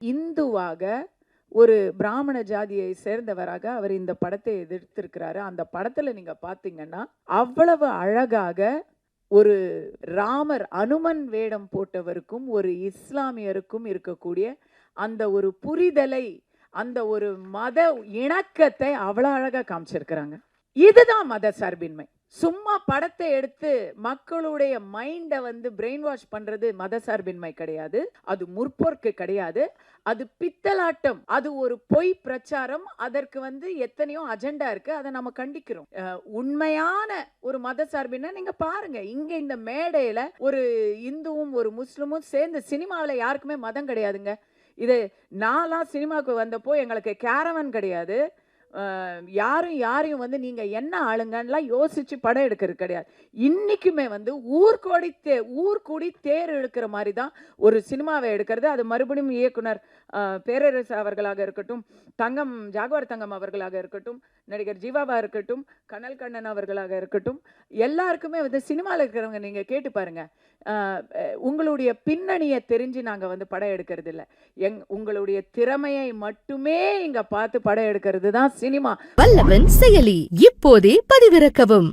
இந்துவாக ஒரு பிராமண ஜாதியை சேர்ந்தவராக அவர் இந்த படத்தை எதிர்த்திருக்கிறாரு. அந்த படத்துல நீங்க பாத்தீங்கன்னா அவ்வளவு அழகாக ஒரு ராமர் அனுமன் வேடம் போட்டவருக்கும் ஒரு இஸ்லாமியருக்கும் இருக்கக்கூடிய அந்த ஒரு புரிதலை, அந்த ஒரு மத இணக்கத்தை அவ்வளவு அழகா காமிச்சிருக்கிறாங்க. இதுதான் மத சார்பின்மை. சும்மா படத்தை எடுத்து மக்களுடைய மைண்டை பிரெயின் வாஷ் பண்றது மத சார்பின்மை கிடையாது. அது முற்போக்கு கிடையாது. அது பித்தலாட்டம். அது ஒரு பொய் பிரச்சாரம். அதற்கு எத்தனையோ அஜெண்டா இருக்கு. அதை நம்ம கண்டிக்கிறோம். உண்மையான ஒரு மத சார்பின்மை நீங்க பாருங்க. இங்க இந்த மேடையில ஒரு இந்துவும் ஒரு முஸ்லிமும் சேர்ந்து, சினிமாவில யாருக்குமே மதம் கிடையாதுங்க. இது நான்லாம் சினிமாவுக்கு வந்தப்போ எங்களுக்கு கேரவன் கிடையாது. யாரும் யாரையும் நீங்க என்ன ஆளுங்கலாம் யோசிச்சு படம் எடுக்கிறது கிடையாது. இன்னைக்குமே ஊர்கூடி தேர் இழுக்கிற மாதிரி தான் ஒரு சினிமாவை எடுக்கிறது. அது மறுபடியும் இயக்குனர் பேரரசு அவர்களாக இருக்கட்டும், ஜாகுவார் தங்கம் அவர்களாக இருக்கட்டும், நடிகர் ஜீவாவா இருக்கட்டும், கனல் கண்ணன் அவர்களாக இருக்கட்டும், எல்லாருக்குமே சினிமாவில் இருக்கிறவங்க நீங்க கேட்டு பாருங்க. உங்களுடைய பின்னணியை தெரிஞ்சு நாங்க படம் எடுக்கிறது இல்லை. உங்களுடைய திறமையை மட்டுமே இங்க பார்த்து படம் எடுக்கிறது தான் சினிமா. வல்லவன் செயலி இப்போதே பதிவிறக்கவும்.